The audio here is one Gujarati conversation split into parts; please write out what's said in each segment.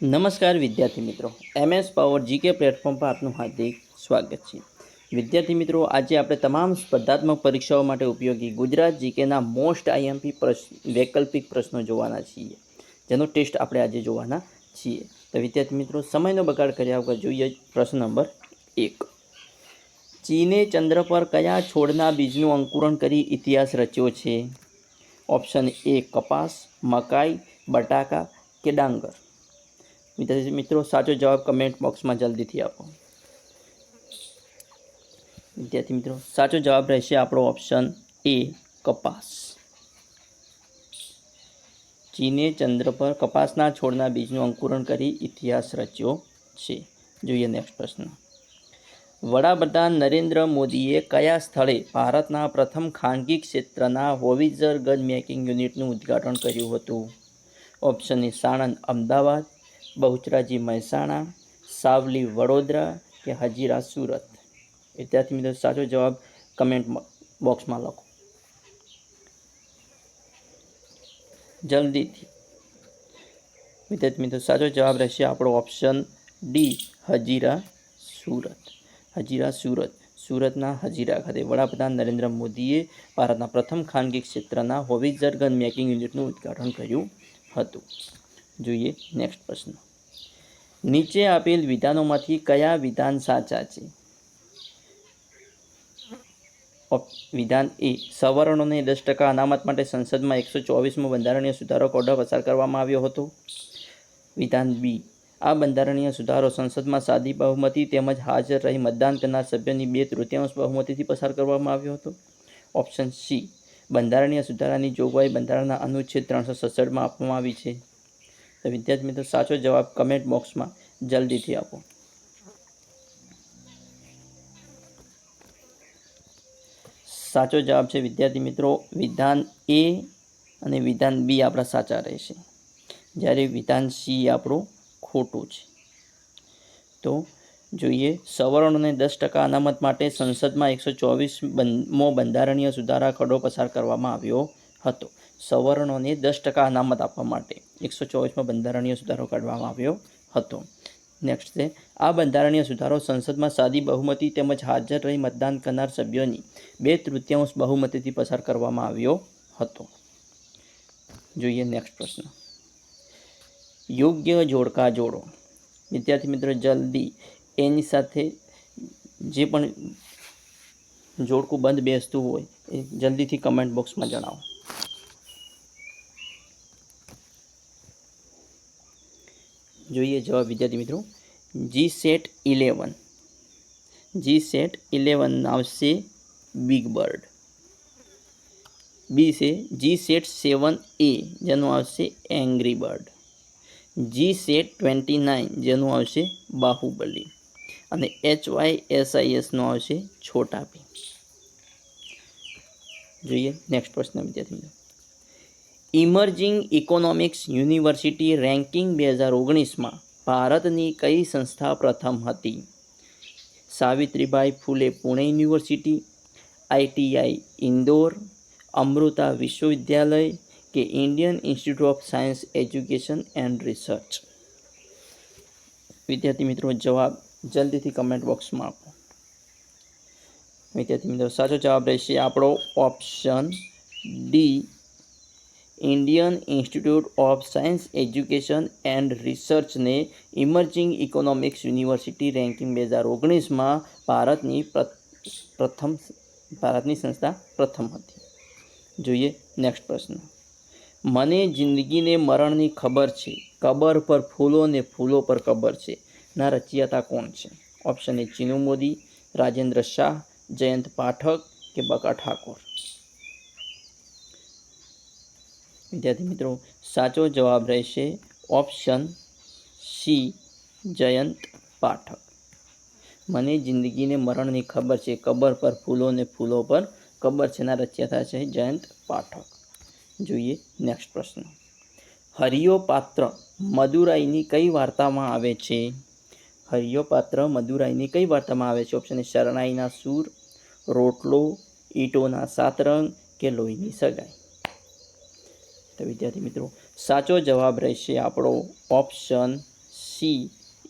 નમસ્કાર વિદ્યાર્થી મિત્રો, MS પાવર જીકે પ્લેટફોર્મ પર આપનું હાર્દિક સ્વાગત છે. વિદ્યાર્થી મિત્રો, આજે આપણે તમામ સ્પર્ધાત્મક પરીક્ષાઓ માટે ઉપયોગી ગુજરાત જીકેના મોસ્ટ આઈએમપી વૈકલ્પિક પ્રશ્નો જોવાના છીએ, જેનો ટેસ્ટ આપણે આજે જોવાના છીએ. તો વિદ્યાર્થી મિત્રો, સમયનો બગાડ કર્યા વગર જોઈએ પ્રશ્ન નંબર 1. ચીને ચંદ્ર પર કયા છોડના બીજનું અંકુરણ કરી ઇતિહાસ રચ્યો છે? ઓપ્શન A કપાસ, મકાઈ, બટાકા કે ડાંગર. વિદ્યાર્થી મિત્રો, સાચો જવાબ કમેન્ટ બોક્સમાં જલ્દીથી આપો. વિદ્યાર્થી મિત્રો, સાચો જવાબ રહેશે આપણો ઓપ્શન A કપાસ. ચીને ચંદ્ર પર કપાસના છોડના બીજનું અંકુરણ કરી ઇતિહાસ રચ્યો છે. જોઈએ નેક્સ્ટ પ્રશ્ન. વડાપ્રધાન નરેન્દ્ર મોદીએ કયા સ્થળે ભારતના પ્રથમ ખાનગી ક્ષેત્રના હોવિત્ઝર ગન મેકિંગ યુનિટનું ઉદ્ઘાટન કર્યું હતું? ઓપ્શન A સાણંદ અમદાવાદ, બહુચરાજી મહેસાણા, સાવલી વડોદરા કે હજીરા સુરત. વિદ્યાર્થી મિત્રો, સાચો જવાબ કમેન્ટ બોક્સમાં લખો જલ્દીથી. વિદ્યાર્થી મિત્રો, સાચો જવાબ રહેશે આપણો ઓપ્શન D હજીરા સુરત. હજીરા સુરત. સુરતના હજીરા ખાતે વડાપ્રધાન નરેન્દ્ર મોદીએ ભારતના પ્રથમ ખાનગી ક્ષેત્રના હોવિત્ઝર ગન મેકિંગ યુનિટનું ઉદ્ઘાટન કર્યું હતું. જોઈએ નેક્સ્ટ પ્રશ્ન. નીચે આપેલ વિધાનોમાંથી કયા વિધાન સાચા છે? વિધાન A સવર્ણોને 10% અનામત માટે સંસદમાં 124મો બંધારણીય સુધારો ખરડો પસાર કરવામાં આવ્યો હતો. વિધાન B આ બંધારણીય સુધારો સંસદમાં સાદી બહુમતી તેમજ હાજર રહી મતદાન કરનાર સભ્યોની 2/3 બહુમતીથી પસાર કરવામાં આવ્યો હતો. ઓપ્શન C બંધારણીય સુધારાની જોગવાઈ બંધારણના અનુચ્છેદ 367માં આપવામાં આવી છે. તો વિદ્યાર્થી મિત્રો, સાચો જવાબ કમેન્ટ બોક્સમાં જલ્દીથી આપો. સાચો જવાબ છે વિદ્યાર્થી મિત્રો વિધાન A અને વિધાન B આપણા સાચા રહેશે, જ્યારે વિધાન C આપણું ખોટું છે. તો જોઈએ, સવર્ણોને 10% અનામત માટે સંસદમાં 124મો બંધારણીય સુધારા ખરડો પસાર કરવામાં આવ્યો હતો. સવર્ણોને 10% અનામત આપવા માટે 124મો બંધારણીય સુધારો કાઢવામાં આવ્યો હતો. નેક્સ્ટ છે, આ બંધારણીય સુધારો સંસદમાં સાદી બહુમતી તેમજ હાજર રહી મતદાન કરનાર સભ્યોની 2/3 બહુમતીથી પસાર કરવામાં આવ્યો હતો. જોઈએ નેક્સ્ટ પ્રશ્ન. યોગ્ય જોડકા જોડો. વિદ્યાર્થી મિત્રો, જલ્દી એની સાથે જે પણ જોડકું બંધ બેસતું હોય એ જલ્દીથી કમેન્ટ બોક્સમાં જણાવો. જોઈએ જવાબ વિદ્યાર્થી મિત્રો. G-SET 11 આવશે બિગ બર્ડ. બી છે G-SET 7A જેનું આવશે એંગ્રી બર્ડ. G-SET 29 જેનું આવશે બાહુબલી. અને HYSISનું આવશે છોટા ભીમ. જોઈએ નેક્સ્ટ પ્રશ્ન વિદ્યાર્થી મિત્રો. ઇમર્જિંગ ઇકોનોમિક્સ યુનિવર્સિટી રેન્કિંગ 2019માં ભારતની કઈ સંસ્થા પ્રથમ હતી? સાવિત્રીબાઈ ફૂલે પુણે યુનિવર્સિટી, ITI ઇન્દોર, અમૃતા વિશ્વવિદ્યાલય કે Indian Institute of Science Education and research. વિદ્યાર્થી મિત્રો, જવાબ જલ્દીથી કમેન્ટ બોક્સમાં આપો. વિદ્યાર્થી મિત્રો, સાચો જવાબ રહેશે આપણો option D Indian Institute of Science Education and રિસર્ચને ઇમર્જિંગ ઇકોનોમિક્સ યુનિવર્સિટી રેન્કિંગ 2019માં ભારતની સંસ્થા પ્રથમ હતી. જોઈએ નેક્સ્ટ પ્રશ્ન. મને જિંદગીને મરણની ખબર છે, કબર પર ફૂલો ને ફૂલો પર કબર છે ના રચયિતા કોણ છે? ઓપ્શન A ચીનુ મોદી, રાજેન્દ્ર શાહ, જયંત પાઠક કે બકા ઠાકોર. વિદ્યાર્થી મિત્રો, સાચો જવાબ રહેશે ઓપ્શન C જયંત પાઠક. મને જિંદગીને મરણની ખબર છે, કબર પર ફૂલો ને ફૂલો પર કબર છે ના રચયિતા છે જયંત પાઠક. જોઈએ નેક્સ્ટ પ્રશ્ન. હરિયો પાત્ર મદુરાઈની કઈ વાર્તામાં આવે છે? હરિયો પાત્ર મદુરાઈની કઈ વાર્તામાં આવે છે? ઓપ્શન A શરણાઈના સૂર, રોટલો, ઈંટોના 7 રંગ કે લોહીની સગાઈ. તો વિદ્યાર્થી મિત્રો, સાચો જવાબ રહેશે આપણો ઓપ્શન C સી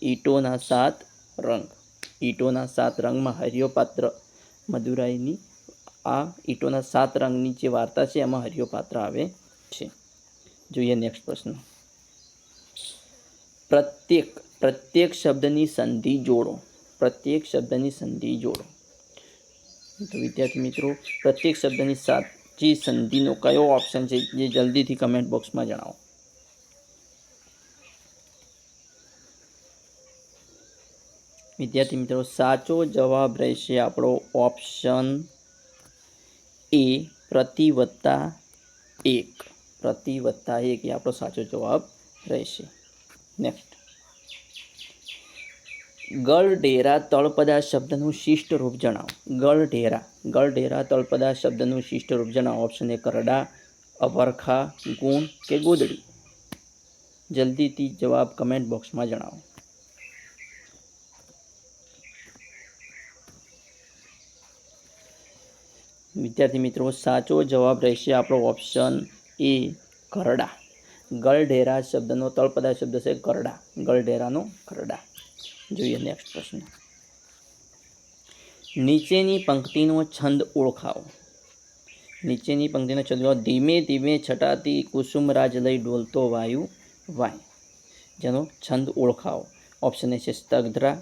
ઈંટોના 7 રંગ. ઈંટોના 7 રંગમાં હરિયોપાત્ર મદુરાઈની આ ઈંટોના 7 રંગની જે વાર્તા છે એમાં હરિયોપાત્ર આવે છે. જોઈએ નેક્સ્ટ પ્રશ્ન. પ્રત્યેક શબ્દની સંધિ જોડો. પ્રત્યેક શબ્દની સંધિ જોડો. તો વિદ્યાર્થી મિત્રો, પ્રત્યેક શબ્દની સાચી સંધિનો કયો ઓપ્શન છે જે જલ્દીથી કમેન્ટ બોક્સમાં જણાવો. વિદ્યાર્થી મિત્રો, સાચો જવાબ રહેશે આપણો ઓપ્શન એ, પ્રતિ વત્તા 1. પ્રતિ વત્તા 1 એ આપણો સાચો જવાબ રહેશે. નેક્સ્ટ. ગળઢેરા તળપદા શબ્દનું શિષ્ટ રૂપ જણાવો. ગળઢેરા તળપદા શબ્દનું શિષ્ટ રૂપ જણાવો. ઓપ્શન એ, કરડા, અભરખા, ગુણ કે ગોદડી. જલ્દીથી જવાબ કમેન્ટ બોક્સમાં જણાવો. વિદ્યાર્થી મિત્રો, સાચો જવાબ રહેશે આપણો ઓપ્શન એ, કરડા. ગળઢેરા શબ્દનો તળપદા શબ્દ છે કરડા. ગળઢેરાનો કરડા. જોઈએ નેક્સ્ટ પ્રશ્ન. નીચેની પંક્તિનો છંદ ઓળખાવો. નીચેની પંક્તિનો છંદ ઓળખાવો. ધીમે ધીમે છટાતી કુસુમરાજ લઈ ડોલતો વાયુ વાય. જેનો છંદ ઓળખાવો. ઓપ્શન એ છે સ્તગ્ધરા,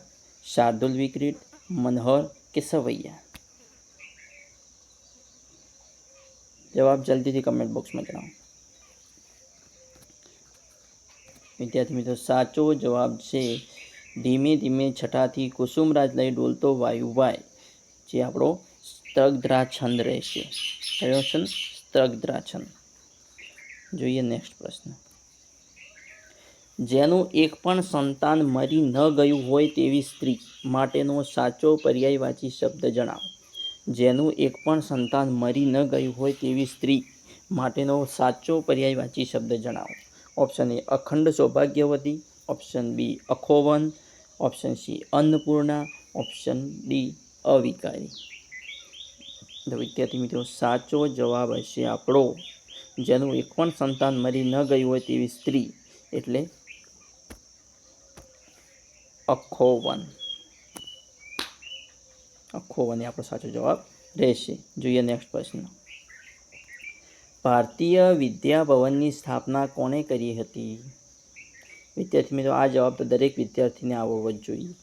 શાર્દુલ વિક્રીત, મનહર કે સવૈયા. જવાબ જલ્દીથી કમેન્ટ બોક્સમાં જણાવો. વિદ્યાર્થી મિત્રો, સાચો જવાબ છે ધીમે ધીમે છટાથી કુસુમરાજ લઈ ડોલતો વાયુ વાય, જે આપણો સ્તગ્ધરા છંદ રહેશે. કયો છંદ? સ્તગ્ધરા છંદ. જોઈએ નેક્સ્ટ પ્રશ્ન. જેનું એક પણ સંતાન મરી ન ગયું હોય તેવી સ્ત્રી માટેનો સાચો પર્યાયવાચી શબ્દ જણાવો. જેનું એક પણ સંતાન મરી ન ગયું હોય તેવી સ્ત્રી માટેનો સાચો પર્યાયવાચી શબ્દ જણાવો. ઓપ્શન એ, અખંડ સૌભાગ્યવતી. ઓપ્શન બી, અખોવન. ઓપ્શન સી, અન્નપૂર્ણા. ઓપ્શન ડી, અવિકારી. તો વિદ્યાર્થી મિત્રો, સાચો જવાબ હશે આપણો, જેનું એક પણ સંતાન મરી ન ગયું હોય તેવી સ્ત્રી, એટલે અખોવન. અખોવન એ આપણો સાચો જવાબ રહેશે. જોઈએ નેક્સ્ટ પ્રશ્ન. ભારતીય વિદ્યાભવનની સ્થાપના કોણે કરી હતી? વિદ્યાર્થી મિત્રો, આ જવાબ તો દરેક વિદ્યાર્થીને આવડવો જ જોઈએ.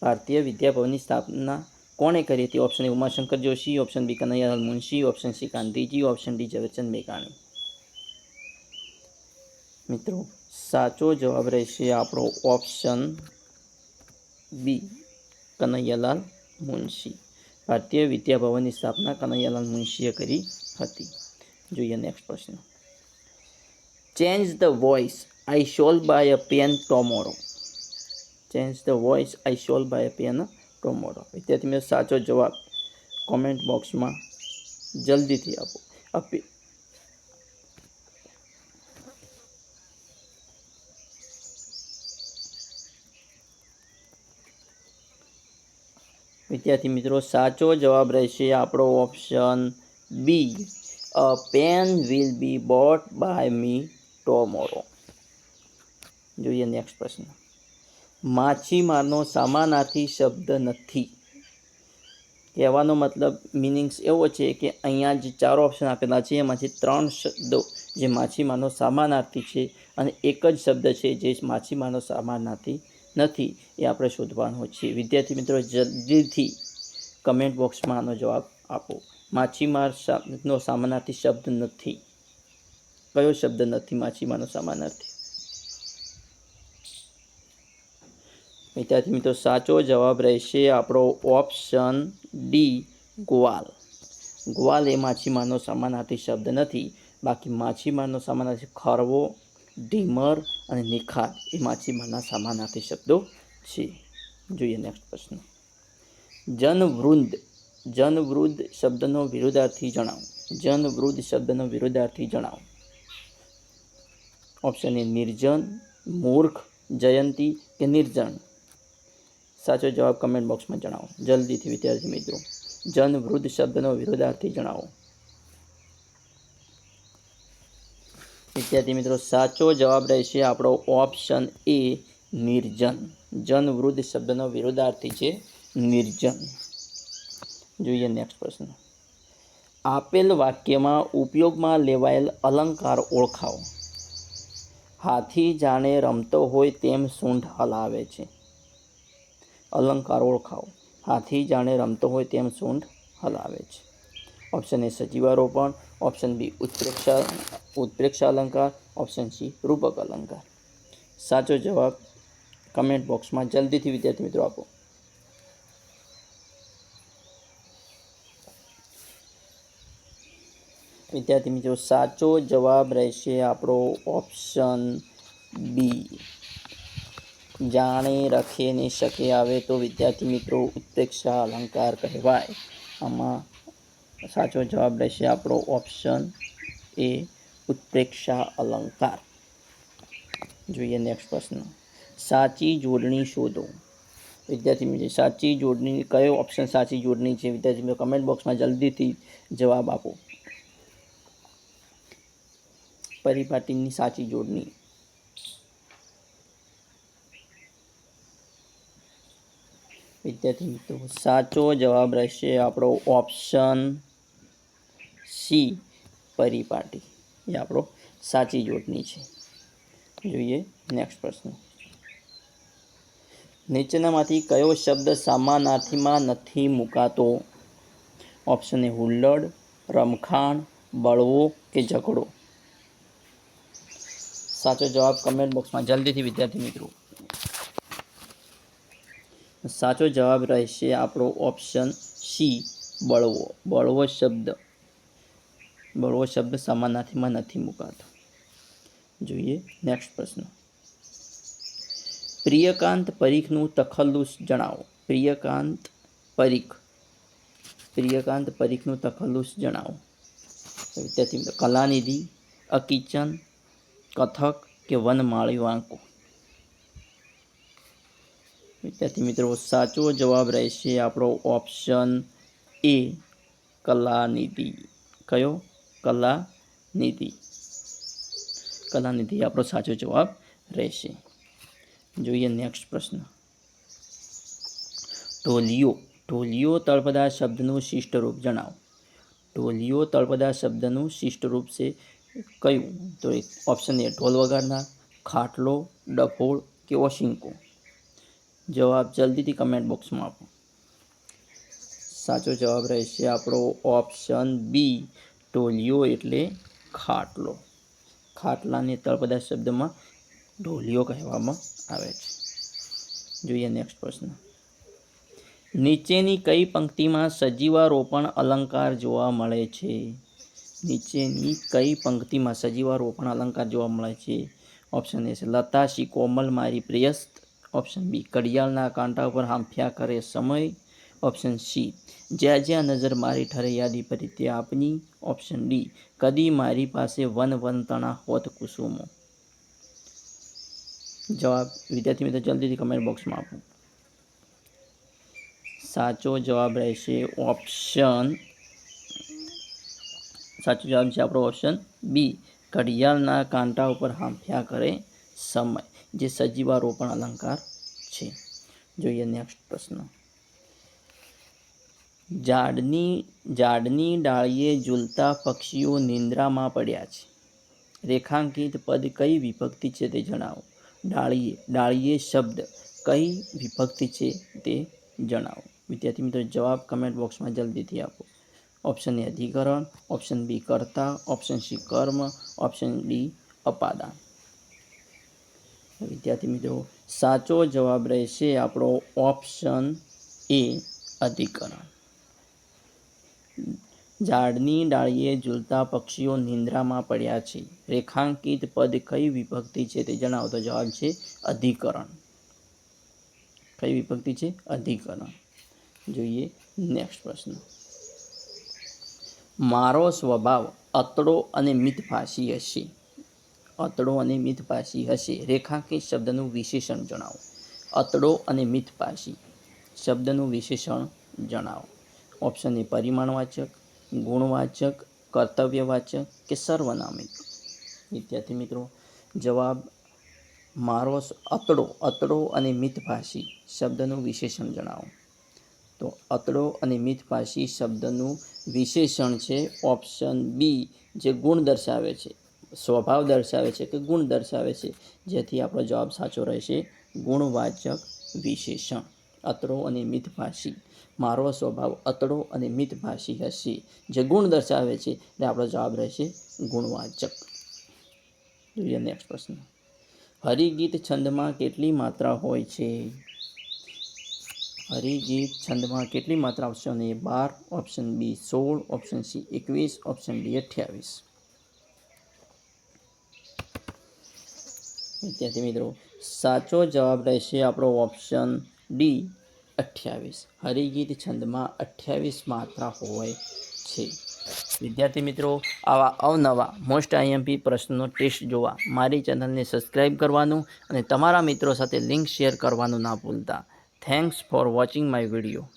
ભારતીય વિદ્યાભવનની સ્થાપના કોણે કરી હતી? Option A, Umashankar Joshi. Option B, Kanaiyalal Munshi. Option C, Gandhiji. Option D, Zaverchand મેઘાણી. મિત્રો, સાચો જવાબ રહેશે આપણો ઓપ્શન બી, કનૈયાલાલ મુનશી. ભારતીય વિદ્યાભવનની સ્થાપના કનૈયાલાલ મુનશીએ કરી હતી. જોઈએ નેક્સ્ટ પ્રશ્ન. Change the voice I shall buy a pen tomorrow. Change the voice I shall buy a pen tomorrow. વિદ્યાર્થી મિત્રો, સાચો જવાબ કોમેન્ટ બોક્સમાં જલ્દીથી આપો. વિદ્યાર્થી મિત્રો, સાચો જવાબ રહેશે આપણો option B, a pen will be bought by me tomorrow. જોઈએ નેક્સ્ટ પ્રશ્ન. માછીમારનો સમાનાર્થી શબ્દ નથી. કહેવાનો મતલબ મિનિંગ્સ એવો છે કે અહીંયા જે 4 ઓપ્શન આપેલા છે એમાંથી 3 શબ્દો જે માછીમારનો સમાનાર્થી છે અને એક જ શબ્દ છે જે માછીમારનો સમાનાર્થી નથી, એ આપણે શોધવાનો છે. વિદ્યાર્થી મિત્રો, જલ્દીથી કમેન્ટ બોક્સમાં આનો જવાબ આપો. માછીમારનો સમાનાર્થી શબ્દ નથી. કયો શબ્દ નથી માછીમારનો સમાનાર્થી? વિદ્યાર્થી મિત્રો, સાચો જવાબ રહેશે આપણો ઓપ્શન ડી, ગ્વાલ. ગ્વાલ એ માછીમારનો સમાનાર્થી શબ્દ નથી. બાકી માછીમારનો સમાનાર્થી ખરવો, ઢીમર અને નિખાર એ માછીમારના સમાનાર્થી શબ્દો છે. જોઈએ નેક્સ્ટ પ્રશ્ન. જનવૃદ્ધ શબ્દનો વિરુદ્ધાર્થી જણાવો. જનવૃદ્ધ શબ્દનો વિરુદ્ધાર્થી જણાવો. ઓપ્શન એ, નિર્જન, મૂર્ખ, જયંતી કે નિર્જન. સાચો જવાબ કમેન્ટ બોક્સમાં જણાવો જલ્દીથી. વિદ્યાર્થી મિત્રો, જનવૃદ્ધ શબ્દનો વિરુદ્ધાર્થી જણાવો. વિદ્યાર્થી મિત્રો, સાચો જવાબ રહેશે આપણો ઓપ્શન એ, નિર્જન. જન વૃદ્ધ શબ્દનો વિરોધાર્થી છે નિર્જન. જોઈએ નેક્સ્ટ પ્રશ્ન. આપેલ વાક્યમાં ઉપયોગમાં લેવાયેલ અલંકાર ઓળખાવો. હાથી જાણે રમતો હોય તેમ સૂંઢ હલાવે છે. અલંકાર ઓળખાવો. હાથી જાણે રમતો હોય તેમ સૂંઢ હલાવે છે. ઓપ્શન એ સજીવારોપણ, ઓપ્શન બી ઉત્પ્રેક્ષા અલંકાર, ઓપ્શન સી રૂપક અલંકાર. સાચો જવાબ કમેન્ટ બોક્સમાં જલ્દીથી વિદ્યાર્થી મિત્રો આપો. વિદ્યાર્થી મિત્રો સાચો જવાબ રહેશે આપણો ઓપ્શન બી. જાણે રખે ને શકે આવે તો વિદ્યાર્થી મિત્રો ઉત્પ્રેક્ષા અલંકાર કહેવાય. આમાં સાચો જવાબ રહેશે આપણો ઓપ્શન એ ઉત્પ્રેક્ષા અલંકાર. જોઈએ નેક્સ્ટ પ્રશ્ન. સાચી જોડણી શોધો. વિદ્યાર્થી મિત્રો સાચી જોડણી કયો ઓપ્શન સાચી જોડણી છે વિદ્યાર્થી મિત્રો કમેન્ટ બોક્સમાં જલ્દીથી જવાબ આપો. પરિપાટીની સાચી જોડણી. વિદ્યાર્થી મિત્રો સાચો જવાબ રહેશે આપણો ઓપ્શન સી પરિપાટી. એ આપણો સાચી જોડણી છે. જોઈએ નેક્સ્ટ પ્રશ્ન. નીચેનામાંથી કયો શબ્દ સમાનાર્થીમાં નથી મુકાતો? ઓપ્શન એ હુલ્લડ, રમખાણ, બળવો કે ઝઘડો. સાચો જવાબ કમેન્ટ બોક્સમાં જલ્દીથી વિદ્યાર્થી મિત્રો. સાચો જવાબ રહેશે આપણો ઓપ્શન સી બળવો. બળવો શબ્દ સમાનાર્થીમાં નથી મુકાતો. જોઈએ નેક્સ્ટ પ્રશ્ન. પ્રિયકાંત પરીખનું તખલ્લુસ જણાવો. પ્રિયકાંત પરીખનું તખલ્લુસ જણાવો. વિદ્યાર્થી મિત્રો કલાનિધિ, અકિચન, કથક કે વનમાળી વાંકો. વિદ્યાર્થી મિત્રો સાચો જવાબ રહેશે આપણો ઓપ્શન એ કલાનિધિ. કયો? કલાનિધિ આપણો સાચો જવાબ રહેશે. જોઈએ નેક્સ્ટ પ્રશ્ન. ઢોલિયો તળપદા શબ્દનું શિષ્ટ રૂપ જણાવો. ઢોલિયો તળપદા શબ્દનું શિષ્ટ રૂપ છે કયું? તો ઓપ્શન એ ઢોલ વગાડનાર, ખાટલો, ડફોળ કે ઓશિંકો. જવાબ જલ્દીથી કમેન્ટ બોક્સમાં આપો. સાચો જવાબ રહેશે આપણો ઓપ્શન બી ઢોલિયો એટલે ખાટલો. ખાટલાને તળપદા શબ્દમાં ઢોલિયો કહેવામાં આવે છે. જોઈએ નેક્સ્ટ પ્રશ્ન. નીચેની કઈ પંક્તિમાં સજીવારોપણ અલંકાર જોવા મળે છે? નીચેની કઈ પંક્તિમાં સજીવારોપણ અલંકાર જોવા મળે છે? ઓપ્શન એ છે લતાશી કોમલ મારી પ્રેયસ્ત, ઓપ્શન બી ઘડિયાળના કાંટા ઉપર હાંફ્યા કરે સમય, ઓપ્શન સી જ્યાં જ્યાં નજર મારી ઠરે યાદી પરી તે આપની, ઓપ્શન ડી કદી મારી પાસે વન વન તણા હોત કુસુમો. જવાબ વિદ્યાર્થી મિત્રો જલ્દીથી કમેન્ટ બોક્સમાં આપો. સાચો જવાબ રહેશે ઓપ્શન સાચો જવાબ છે આપણો ઓપ્શન બી ઘડિયાળના કાંટા ઉપર હાંફ્યા કરે સમય, જે સજીવારોપણ અલંકાર છે. જોઈએ નેક્સ્ટ પ્રશ્ન. ઝાડની ડાળીએ ઝૂલતા પક્ષીઓ નિંદ્રામાં પડ્યા છે. રેખાંકિત પદ કઈ વિભક્તિ છે તે જણાવો. ડાળીએ શબ્દ કઈ વિભક્તિ છે તે જણાવો. વિદ્યાર્થી મિત્રો જવાબ કમેન્ટ બોક્સમાં જલ્દીથી આપો. ઓપ્શન એ અધિકરણ, ઓપ્શન બી કર્તા, ઓપ્શન સી કર્મ, ઓપ્શન ડી અપાદાન. વિદ્યાર્થી મિત્રો સાચો જવાબ રહેશે આપણો ઓપ્શન એ અધિકરણ. ઝાડની ડાળીએ ઝૂલતા પક્ષીઓ નિંદ્રામાં પડ્યા છે. રેખાંકિત પદ કઈ વિભક્તિ છે તે જણાવો. તો જવાબ છે અધિકરણ. કઈ વિભક્તિ છે? અધિકરણ. જોઈએ નેક્સ્ટ પ્રશ્ન. મારો સ્વભાવ અતડો અને મિતભાષી હશે. અતડો અને મિતભાષી હશે. રેખાંકિત શબ્દનું વિશેષણ જણાવો. અતડો અને મિતભાષી શબ્દનું વિશેષણ જણાવો. ઓપ્શન એ પરિમાણવાચક, ગુણવાચક, કર્તવ્યવાચક કે સર્વનામિક. વિદ્યાર્થી મિત્રો જવાબ મારો અતડો અને મિતભાષી શબ્દનું વિશેષણ જણાવો. તો અતડો અને મિતભાષી શબ્દનું વિશેષણ છે ઓપ્શન બી, જે ગુણ દર્શાવે છે, સ્વભાવ દર્શાવે છે કે ગુણ દર્શાવે છે, જેથી આપણો જવાબ સાચો રહેશે ગુણવાચક વિશેષણ. અતડો અને મિતભાષી, મારો સ્વભાવ અતડો અને મિતભાષી હશે, જે ગુણ દર્શાવે છે, એટલે આપણો જવાબ રહેશે ગુણવાચક. જોઈએ નેક્સ્ટ પ્રશ્ન. હરિગીત છંદમાં કેટલી માત્રા હોય છે? હરિગીત છંદમાં કેટલી માત્રા? Option A 12, option B 16, option C 21, option D 28. વિદ્યાર્થી મિત્રો, સાચો જવાબ રહેશે આપણો ઓપ્શન ડી 28. હરિગીત છંદમાં 28 માત્રા હોય છે. વિદ્યાર્થી મિત્રો, આવા અવનવા મોસ્ટ આઈએમપી પ્રશ્નનો ટેસ્ટ જોવા મારી ચેનલને સબસ્ક્રાઈબ કરવાનું અને તમારા મિત્રો સાથે લિંક શેર કરવાનું ના ભૂલતા. Thanks for watching my video.